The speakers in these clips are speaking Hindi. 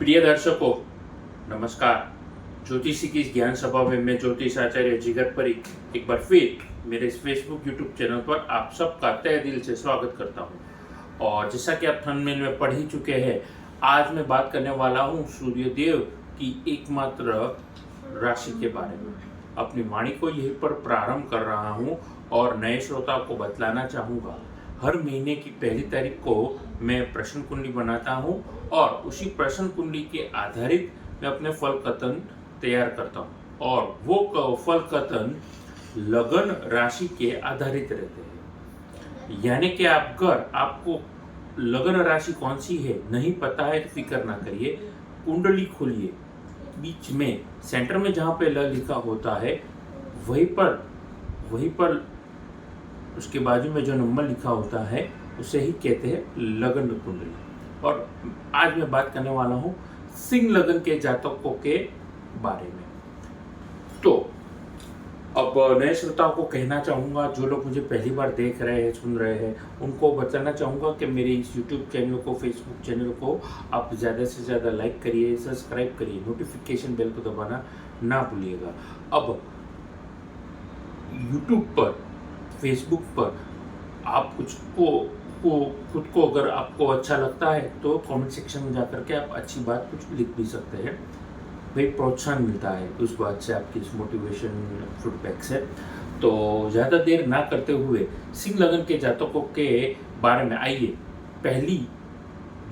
प्रिय दर्शकों, नमस्कार। ज्योतिषी की ज्ञान सभा में मैं ज्योतिष आचार्य जिगर परीख एक बार फिर मेरे इस फेसबुक यूट्यूब चैनल पर आप सबका तहे दिल से स्वागत करता हूं। और जैसा कि आप थंबनेल में पढ़ ही चुके हैं, आज मैं बात करने वाला हूं सूर्यदेव की एकमात्र राशि के बारे में। अपनी वाणी को यहीं पर प्रारंभ कर रहा हूं और नए श्रोता को बतलाना चाहूँगा, हर महीने की पहली तारीख को मैं प्रश्न कुंडली बनाता हूं और उसी प्रश्न कुंडली के आधारित मैं अपने फल कथन तैयार करता हूं और वो फल कथन लगन राशि के आधारित रहते हैं। यानी कि अगर आपको लगन राशि कौन सी है नहीं पता है तो फिक्र ना करिए, कुंडली खोलिए, बीच में सेंटर में जहाँ पे ल लिखा होता है वहीं पर उसके बाजू में जो नंबर लिखा होता है उसे ही कहते हैं लगन कुंडली। और आज मैं बात करने वाला हूँ सिंह लगन के जातकों के बारे में। तो अब नए श्रोताओं को कहना चाहूँगा, जो लोग मुझे पहली बार देख रहे हैं, सुन रहे हैं, उनको बताना चाहूँगा कि मेरे इस यूट्यूब चैनल को, फेसबुक चैनल को आप ज़्यादा से ज़्यादा लाइक करिए, सब्सक्राइब करिए, नोटिफिकेशन बेल को दबाना ना भूलिएगा। अब यूट्यूब पर, फेसबुक पर आप खुद को अगर आपको अच्छा लगता है तो कमेंट सेक्शन में जाकर के आप अच्छी बात कुछ लिख भी सकते हैं। भाई प्रोत्साहन मिलता है उस बात से, आपकी इस मोटिवेशन फीडबैक से। तो ज़्यादा देर ना करते हुए सिंह लगन के जातकों के बारे में आइए, 1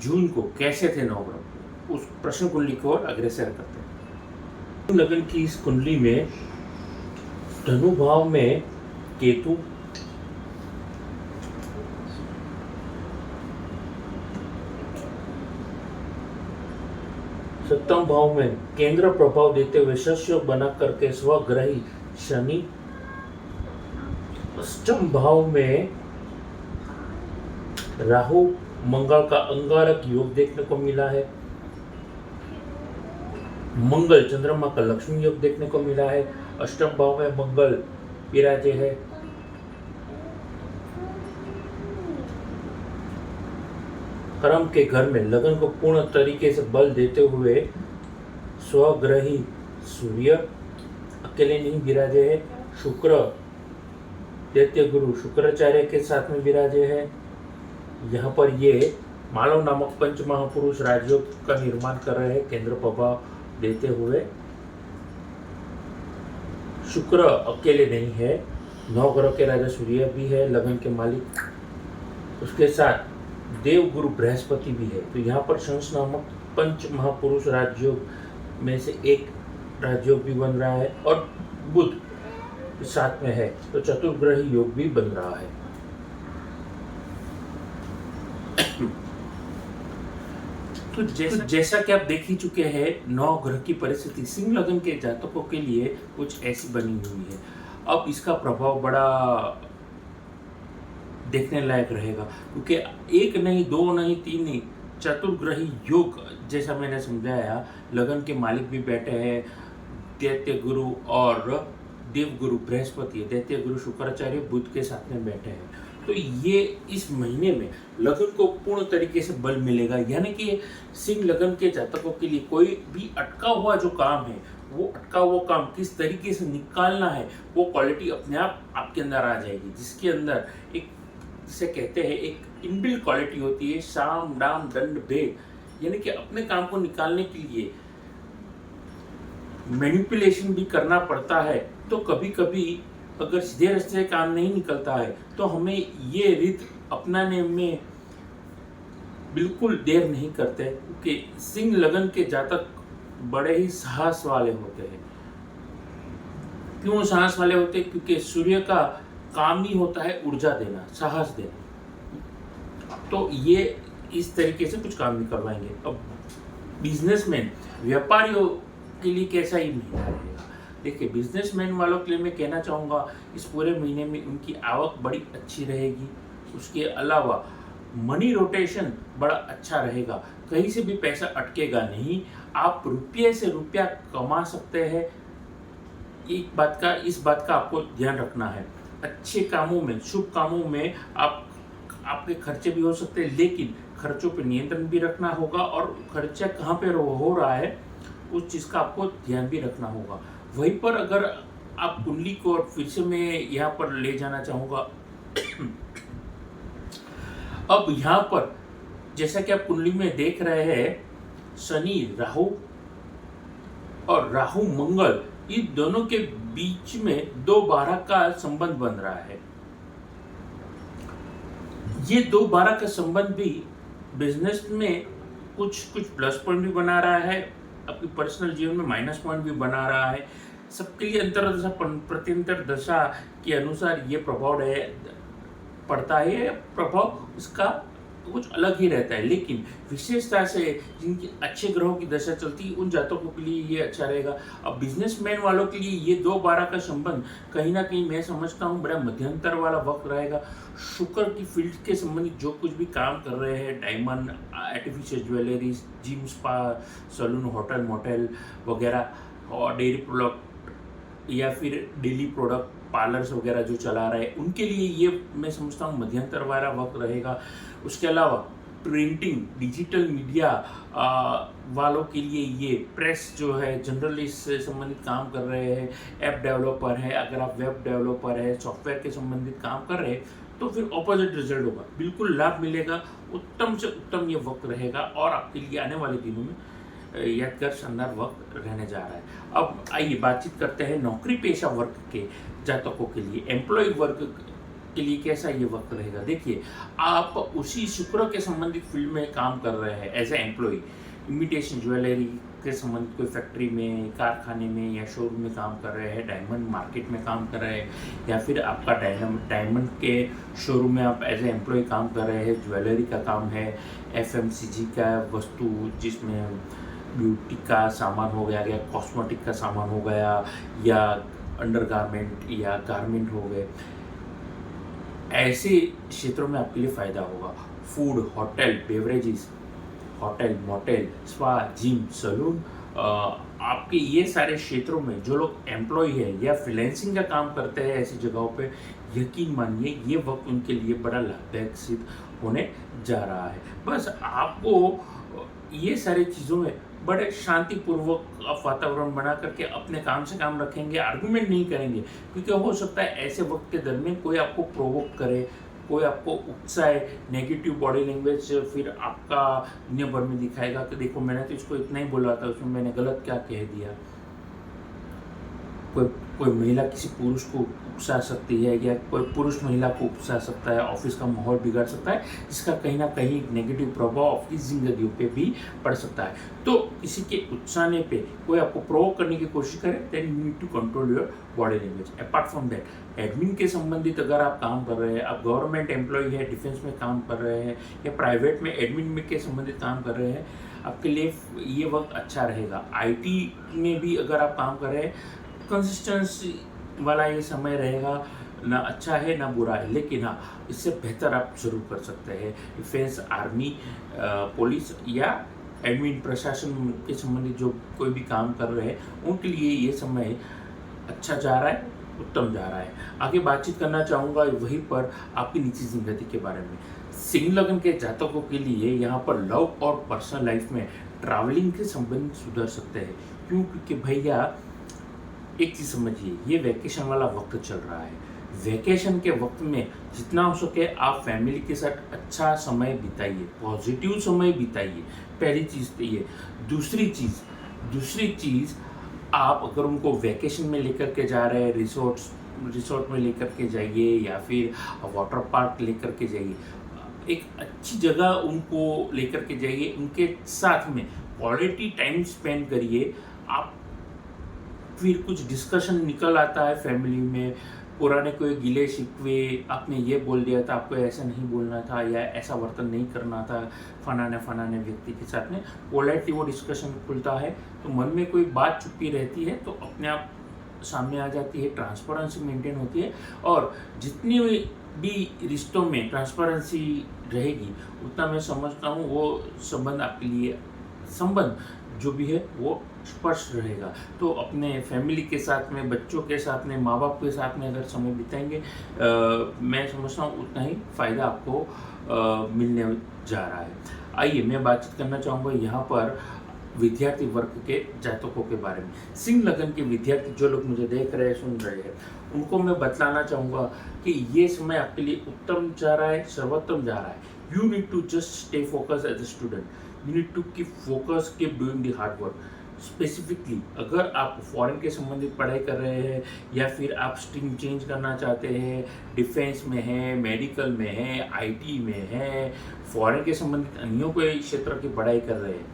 जून को कैसे थे नवग्रह, उस प्रश्न कुंडली को अग्रसर करते हैं। सिंह लगन की इस कुंडली में धनु भाव में केतु, सप्तम भाव में केंद्र प्रभाव देते हुए शस्य बना करके स्वग्रही शनि, अष्टम भाव में राहु मंगल का अंगारक योग देखने को मिला है, मंगल चंद्रमा का लक्ष्मी योग देखने को मिला है। अष्टम भाव में मंगल विराजे है, कर्म के घर में लगन को पूर्ण तरीके से बल देते हुए स्वग्रही सूर्य अकेले नहीं विराजे है, शुक्र दैत्य गुरु शुक्राचार्य के साथ में विराजे है। यहाँ पर ये मालव नामक पंच महापुरुष राजयोग का निर्माण कर रहे हैं, केंद्र प्रभाव देते हुए। शुक्र अकेले नहीं है, 9 ग्रह के राजा सूर्य भी है, लगन के मालिक, उसके साथ देव गुरु बृहस्पति भी है। तो यहाँ पर शंस नामक पंच महापुरुष राजयोग में से एक राजयोग भी बन रहा है और बुध साथ में है, तो चतुर्ग्रही योग भी बन रहा है। तो जैसा कि आप देख ही चुके हैं, 9 ग्रह की परिस्थिति सिंह लगन के जातकों के लिए कुछ ऐसी बनी हुई है। अब इसका प्रभाव बड़ा देखने लायक रहेगा, क्योंकि 1 नहीं, 2 नहीं, 3 नहीं, चतुर्ग्रही योग जैसा मैंने समझाया, लगन के मालिक भी बैठे हैं, दैत्य गुरु और देव गुरु बृहस्पति, दैत्य गुरु शुक्राचार्य बुध के साथ में बैठे हैं। तो ये इस महीने में लगन को पूर्ण तरीके से बल मिलेगा। यानी कि सिंह लगन के जातकों के लिए कोई भी अटका हुआ जो काम है, वो अटका हुआ काम किस तरीके से निकालना है, वो क्वालिटी अपने आप आपके अंदर आ जाएगी, जिसके अंदर एक, जिसे कहते हैं, एक इनबिल्ट क्वालिटी होती है, साम दाम दंड भेद। यानी कि अपने काम को निकालने के लिए मैनिपुलेशन भी करना पड़ता है। तो कभी कभी अगर सीधे रास्ते से काम नहीं निकलता है तो हमें ये रीत अपनाने में बिल्कुल देर नहीं करते, क्योंकि सिंह लगन के जातक बड़े ही साहस वाले होते हैं। क्यों साहस वाले होते हैं? क्योंकि सूर्य का काम ही होता है ऊर्जा देना, साहस देना। तो ये इस तरीके से कुछ काम निकलवाएंगे। अब बिजनेसमैन, व्यापारियों के लिए कैसा ही महीना रहेगा? देखिए, बिजनेसमैन वालों के लिए मैं कहना चाहूँगा, इस पूरे महीने में उनकी आवक बड़ी अच्छी रहेगी। उसके अलावा मनी रोटेशन बड़ा अच्छा रहेगा, कहीं से भी पैसा अटकेगा नहीं, आप रुपये से रुपया कमा सकते हैं। इस बात का आपको ध्यान रखना है। अच्छे कामों में, शुभ कामों में आपके खर्चे भी हो सकते हैं, लेकिन खर्चों पे नियंत्रण भी रखना होगा और खर्चा कहाँ पे हो रहा है उस चीज़ का आपको ध्यान भी रखना होगा। वहीं पर अगर आप कुंडली को फिर से मैं यहाँ पर ले जाना चाहूँगा। अब यहाँ पर जैसा कि आप कुंडली में देख रहे हैं, शनि राहु और राहु मंगल, इन दोनों के बीच में 2/12 का संबंध बन रहा है। ये 2/12 का संबंध भी बिजनेस में कुछ प्लस पॉइंट भी बना रहा है, अपनी पर्सनल जीवन में माइनस पॉइंट भी बना रहा है। सबके लिए अंतरदशा प्रत्यंतर दशा के अनुसार ये प्रभाव पड़ता है। प्रभाव इसका कुछ अलग ही रहता है, लेकिन विशेषता से जिनकी अच्छे ग्रहों की दशा चलती है उन जातकों के लिए ये अच्छा रहेगा। अब बिजनेसमैन वालों के लिए ये 2/12 का संबंध कहीं ना कहीं मैं समझता हूँ बड़ा मध्यंतर वाला वक्त रहेगा। शुक्र की फील्ड के संबंधित जो कुछ भी काम कर रहे हैं, diamond, artificial jewellery, gym, spa, salon, hotel, motel वगैरह और डेयरी प्रोडक्ट या फिर डेली प्रोडक्ट पार्लर्स वगैरह जो चला रहे हैं, उनके लिए ये मैं समझता हूँ मध्यंतर वाला वक्त रहेगा। उसके अलावा प्रिंटिंग, डिजिटल मीडिया वालों के लिए ये प्रेस जो है, जर्नलिस्ट से संबंधित काम कर रहे हैं, ऐप डेवलपर है, अगर आप वेब डेवलपर है, सॉफ्टवेयर के संबंधित काम कर रहे हैं, तो फिर ऑपोजिट रिजल्ट होगा, बिल्कुल लाभ मिलेगा। उत्तम से उत्तम ये वक्त रहेगा और आपके लिए आने वाले दिनों में यादगार शानदार वक्त रहने जा रहा है। अब आइए बातचीत करते हैं नौकरी पेशा वर्ग के जातकों के लिए, एम्प्लॉय वर्ग के लिए कैसा ये वक्त रहेगा। देखिए, आप उसी शुक्र के संबंधित फील्ड में काम कर रहे हैं as a employ, imitation jewellery के संबंधित कोई फैक्ट्री में, कारखाने में या शोरूम में काम कर रहे हैं, डायमंड मार्केट में काम कर रहे हैं, या फिर आपका डायमंड के शोरूम में आप एज ए एम्प्लॉय काम कर रहे हैं, ज्वेलरी का काम है, FMCG का वस्तु जिसमें ब्यूटी का सामान हो गया, कॉस्मेटिक का सामान हो गया, या अंडरगारमेंट या गारमेंट हो गए, ऐसे क्षेत्रों में आपके लिए फ़ायदा होगा। Food, hotel, beverages, hotel, motel, spa, gym, salon, आपके ये सारे क्षेत्रों में जो लोग एम्प्लॉय है या फ्रीलांसिंग का काम करते हैं ऐसी जगहों पे, यकीन मानिए ये वक्त उनके लिए बड़ा लाभदायक सिद्ध होने जा रहा है। बस आपको ये सारी चीज़ों में बड़े शांतिपूर्वक आप वातावरण बना करके अपने काम से काम रखेंगे, आर्गुमेंट नहीं करेंगे, क्योंकि हो सकता है ऐसे वक्त के दरमियान कोई आपको प्रोवोक करे, कोई आपको उकसाए, नेगेटिव बॉडी लैंग्वेज फिर आपका दुनिया भर में दिखाएगा कि देखो मैंने तो इसको इतना ही बोला था, उसमें मैंने गलत क्या कह दिया। कोई महिला किसी पुरुष को उकसा सकती है या कोई पुरुष महिला को उकसा सकता है, ऑफिस का माहौल बिगाड़ सकता है, जिसका कहीं ना कहीं नेगेटिव प्रभाव ऑफिस जिंदगियों पे भी पड़ सकता है। तो किसी के उकसाने पे कोई आपको प्रोवोक करने की कोशिश करे, then you need to control your body language. Apart from that, admin के संबंधित अगर आप काम कर रहे हैं, आप गवर्नमेंट एम्प्लॉय है, डिफेंस में काम कर रहे हैं या प्राइवेट में एडमिन में के संबंधित काम कर रहे हैं, आपके लिए ये वक्त अच्छा रहेगा। IT में भी अगर आप काम कर रहे हैं, कंसिस्टेंसी वाला ये समय रहेगा, ना अच्छा है ना बुरा है, लेकिन हाँ इससे बेहतर आप जरूर कर सकते हैं। डिफेंस, आर्मी, पुलिस या एडमिन प्रशासन के संबंधित जो कोई भी काम कर रहे हैं उनके लिए ये समय अच्छा जा रहा है, उत्तम जा रहा है। आगे बातचीत करना चाहूँगा वहीं पर आपकी निजी जिंदगी के बारे में। सिंह लगन के जातकों के लिए यहाँ पर लव और पर्सनल लाइफ में ट्रैवलिंग के संबंध सुधर सकते हैं। क्यों? क्योंकि भैया एक चीज़ समझिए, ये वैकेशन वाला वक्त चल रहा है। वैकेशन के वक्त में जितना हो सके आप फैमिली के साथ अच्छा समय बिताइए, पॉजिटिव समय बिताइए, पहली चीज़ तो ये। दूसरी चीज़ आप अगर उनको वैकेशन में लेकर के जा रहे हैं, रिसोर्ट में लेकर के जाइए या फिर वाटर पार्क लेकर के जाइए, एक अच्छी जगह उनको लेकर के जाइए, उनके साथ में क्वालिटी टाइम स्पेंड करिए। आप फिर कुछ डिस्कशन निकल आता है फैमिली में, पुराने कोई गिले शिकवे, आपने ये बोल दिया था, आपको ऐसा नहीं बोलना था या ऐसा वर्तन नहीं करना था फलाने व्यक्ति के साथ में, पोलाइटली वो डिस्कशन खुलता है, तो मन में कोई बात छुपी रहती है तो अपने आप सामने आ जाती है, ट्रांसपेरेंसी मेंटेन होती है। और जितनी भी रिश्तों में ट्रांसपेरेंसी रहेगी उतना मैं समझता हूँ वो संबंध आपके लिए जो भी है वो स्पष्ट रहेगा। तो अपने फैमिली के साथ में, बच्चों के साथ में, माँ बाप के साथ में अगर समय बिताएंगे, मैं समझता हूँ उतना ही फ़ायदा आपको मिलने जा रहा है। आइए मैं बातचीत करना चाहूँगा यहाँ पर विद्यार्थी वर्ग के जातकों के बारे में। सिंह लगन के विद्यार्थी जो लोग मुझे देख रहे हैं, सुन रहे हैं, उनको मैं बतलाना चाहूँगा कि ये समय आपके लिए उत्तम जा रहा है, सर्वोत्तम जा रहा है। You need to just stay focus as a student, you need to keep focus, keep doing the hard work. Specifically अगर आप फॉरेन के संबंधित पढ़ाई कर रहे हैं या फिर आप स्ट्रीम चेंज करना चाहते हैं, डिफेंस में है, मेडिकल में है, आईटी में है, फॉरेन के संबंधित अन्यों कोई क्षेत्र की पढ़ाई कर रहे हैं,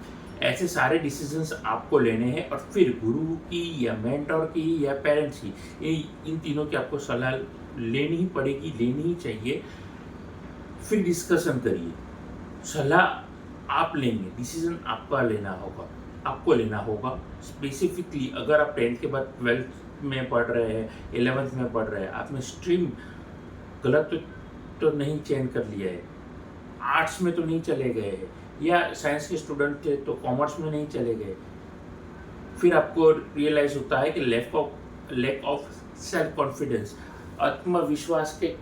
ऐसे सारे डिसीजंस आपको लेने हैं और फिर गुरु की या मेंटर की या पेरेंट्स की, इन तीनों की आपको सलाह लेनी ही पड़ेगी, लेनी ही चाहिए। फिर डिस्कशन करिए, सलाह आप लेंगे, डिसीजन आपका लेना होगा, आपको लेना होगा। स्पेसिफिकली अगर आप 10th के बाद 12th में पढ़ रहे हैं, 11th में पढ़ रहे हैं, आपने स्ट्रीम गलत तो नहीं चेंज कर लिया है, आर्ट्स में तो नहीं चले गए हैं, या साइंस के स्टूडेंट थे तो कॉमर्स में नहीं चले गए, फिर आपको रियलाइज होता है कि लैक ऑफ सेल्फ कॉन्फिडेंस, आत्मविश्वास के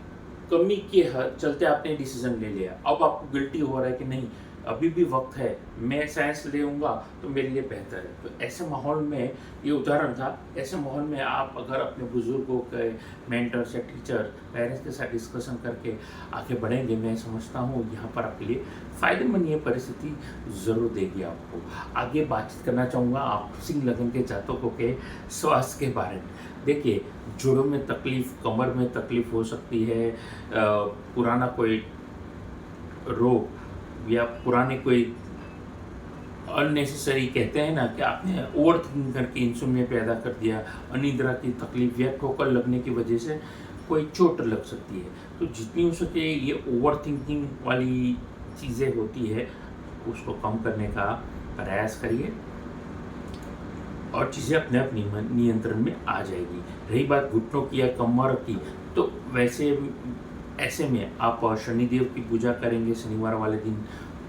कमी के चलते आपने डिसीजन ले लिया। अब आपको गिल्टी हो रहा है कि नहीं, अभी भी वक्त है, मैं साइंस लेऊंगा तो मेरे लिए बेहतर है। तो ऐसे माहौल में, ये उदाहरण था, ऐसे माहौल में आप अगर अपने बुजुर्गों के, मेंटर्स या टीचर, पेरेंट्स के साथ डिस्कशन करके आगे बढ़ेंगे, मैं समझता हूँ यहाँ पर आपके लिए फ़ायदेमंद ये परिस्थिति ज़रूर देगी आपको। आगे बातचीत करना चाहूँगा आप सिंह लगन के जातकों के स्वास्थ्य के बारे में। देखिए, जोड़ों में तकलीफ़, कमर में तकलीफ़ हो सकती है, पुराना कोई रोग या पुराने कोई अननेसेसरी, कहते हैं ना कि आपने ओवर थिंकिंग करके इंसोम्निया पैदा कर दिया, अनिद्रा की तकलीफ या ठोकर लगने की वजह से कोई चोट लग सकती है। तो जितनी हो सके ये ओवर थिंकिंग वाली चीज़ें होती है, उसको कम करने का प्रयास करिए और चीज़ें अपने आप नियंत्रण में आ जाएगी। रही बात घुटनों की या कमर की, तो वैसे ऐसे में आप शनिदेव की पूजा करेंगे, शनिवार वाले दिन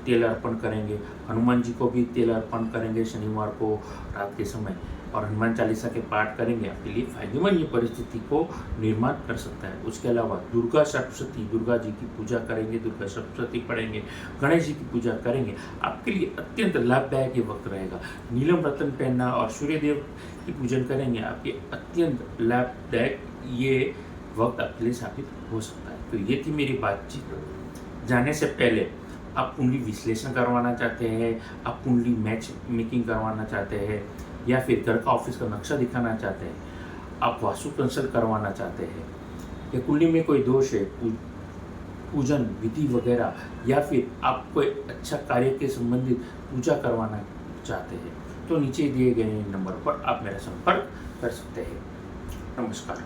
तेल अर्पण करेंगे, हनुमान जी को भी तेल अर्पण करेंगे शनिवार को रात के समय, और हनुमान चालीसा के पाठ करेंगे, आपके लिए फायदेमंद ये परिस्थिति को निर्माण कर सकता है। उसके अलावा दुर्गा सप्तशती, दुर्गा जी की पूजा करेंगे, दुर्गा सप्तशती पढ़ेंगे, गणेश जी की पूजा करेंगे, आपके लिए अत्यंत लाभदायक ये वक्त रहेगा। नीलम रत्न पहनना और सूर्यदेव की पूजन करेंगे, आपके अत्यंत लाभदायक ये वक्त आपके लिए साबित हो सकता है। तो ये थी मेरी बातचीत। जाने से पहले आप कुंडली विश्लेषण करवाना चाहते हैं, आप कुंडली मैच मेकिंग करवाना चाहते हैं, या फिर घर का ऑफिस का नक्शा दिखाना चाहते हैं, आप वास्तु कंसल्ट करवाना चाहते हैं, या कुंडली में कोई दोष है, पूजन विधि वगैरह, या फिर आप कोई अच्छा कार्य के संबंधित पूजा करवाना चाहते हैं, तो नीचे दिए गए नंबर पर आप मेरा संपर्क कर सकते हैं। नमस्कार।